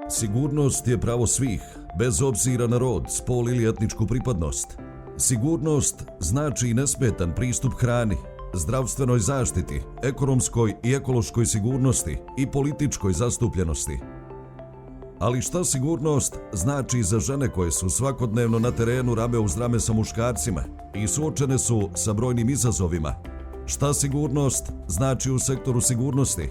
Sigurnost je pravo svih, bez obzira na rod, spol ili etničku pripadnost. Sigurnost znači i nesmetan pristup hrani, zdravstvenoj zaštiti, ekonomskoj i ekološkoj sigurnosti i političkoj zastupljenosti. Ali šta sigurnost znači za žene koje su svakodnevno na terenu rame uz rame sa muškarcima i suočene su sa brojnim izazovima? Šta sigurnost znači u sektoru sigurnosti?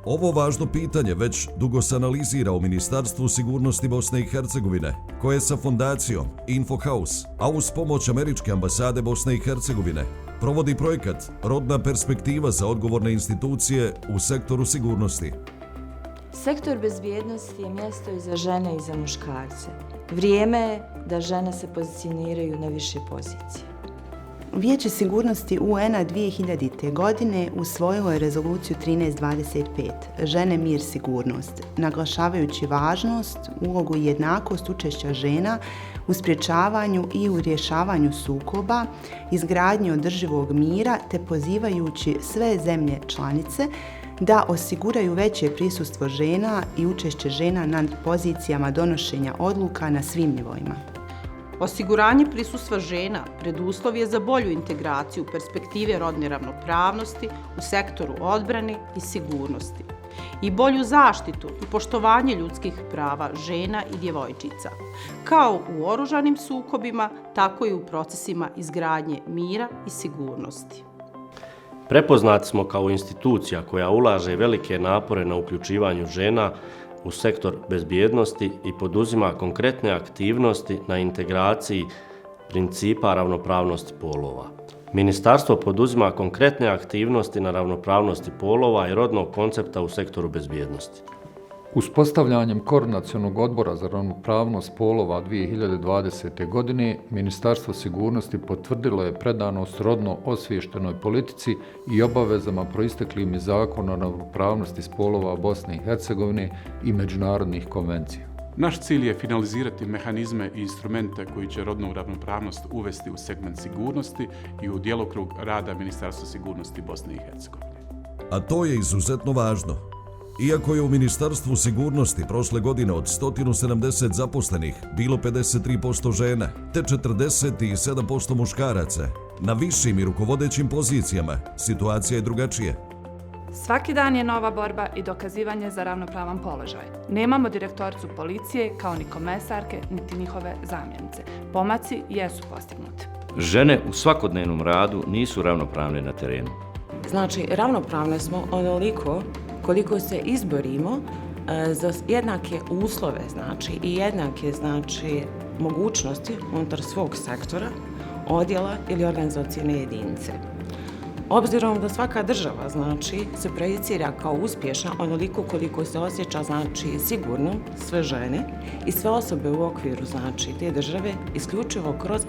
Ovo važno pitanje već dugo se analizira u Ministarstvu sigurnosti Bosne i Hercegovine, koje sa fondacijom InfoHouse, a uz pomoć Američke ambasade Bosne i Hercegovine, provodi projekat Rodna perspektiva za odgovorne institucije u sektoru sigurnosti. Sektor bezbjednosti je mjesto i za žene i za muškarce. Vrijeme je da žene se pozicioniraju na više pozicije. Vijeće sigurnosti UN-a 2000. godine usvojilo je rezoluciju 1325 Žene, mir, sigurnost, naglašavajući važnost, ulogu i jednakost učešća žena u sprječavanju i u rješavanju sukoba, izgradnji održivog mira te pozivajući sve zemlje članice da osiguraju veće prisustvo žena i učešće žena na pozicijama donošenja odluka na svim nivoima. Osiguranje prisustva žena preduslov je za bolju integraciju perspektive rodne ravnopravnosti u sektoru odbrane i sigurnosti i bolju zaštitu i poštovanje ljudskih prava žena i djevojčica, kao u oružanim sukobima, tako i u procesima izgradnje mira i sigurnosti. Prepoznati smo kao institucija koja ulaže velike napore na uključivanju žena u sektor bezbjednosti i poduzima konkretne aktivnosti na integraciji principa ravnopravnosti polova. Ministarstvo poduzima konkretne aktivnosti na ravnopravnosti polova i rodnog koncepta u sektoru bezbjednosti. Uspostavljanjem Koordinacionog odbora za ravnopravnost polova 2020. godine, Ministarstvo sigurnosti potvrdilo je predanost rodno osviještenoj politici i obavezama proisteklim iz Zakona o ravnopravnosti spolova Bosne i Hercegovine i međunarodnih konvencija. Naš cilj je finalizirati mehanizme i instrumente koji će rodnu ravnopravnost uvesti u segment sigurnosti i u djelokrug rada Ministarstva sigurnosti Bosne i Hercegovine. A to je izuzetno važno. Iako je u Ministarstvu sigurnosti prošle godine od 170 zaposlenih bilo 53% žena, te 47% muškaraca, na višim i rukovodećim pozicijama situacija je drugačija. Svaki dan je nova borba i dokazivanje za ravnopravan položaj. Nemamo direktoricu policije, kao ni komesarke, niti njihove zamjenice. Pomaci jesu postignuti. Žene u svakodnevnom radu nisu ravnopravne na terenu. Znači, ravnopravne smo onoliko koliko se izborimo za jednake uslove, znači i jednake mogućnosti unutar svog sektora, odjela ili organizacijne jedinice. Obzirom da svaka država se projicira kao uspješna onoliko koliko se osjeća sigurno sve žene i sve osobe u okviru te države isključivo kroz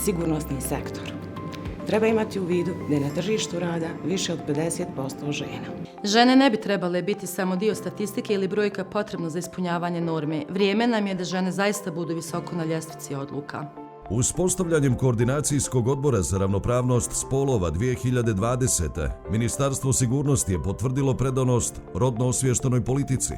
sigurnosni sektor. Treba imati u vidu da je na tržištu rada više od 50% žena. Žene ne bi trebale biti samo dio statistike ili brojka potrebna za ispunjavanje norme. Vrijeme nam je da žene zaista budu visoko na ljestvici odluka. Uspostavljanjem Koordinacijskog odbora za ravnopravnost spolova 2020. Ministarstvo sigurnosti je potvrdilo predanost rodno osviještenoj politici.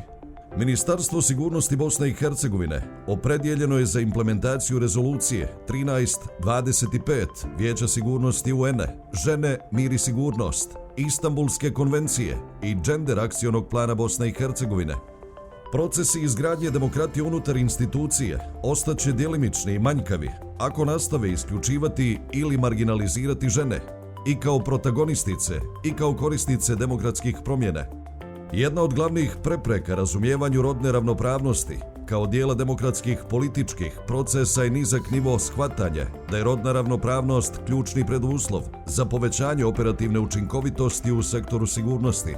Ministarstvo sigurnosti Bosne i Hercegovine opredjeljeno je za implementaciju rezolucije 1325 Vijeća sigurnosti UN-a, Žene, mir i sigurnost, Istanbulske konvencije i Gender akcionog plana Bosne i Hercegovine. Procesi izgradnje demokratije unutar institucije ostaće djelimični i manjkavi ako nastave isključivati ili marginalizirati žene i kao protagonistice i kao korisnice demokratskih promjena. Jedna od glavnih prepreka razumijevanju rodne ravnopravnosti kao dijela demokratskih političkih procesa je nizak nivo shvatanja da je rodna ravnopravnost ključni preduslov za povećanje operativne učinkovitosti u sektoru sigurnosti.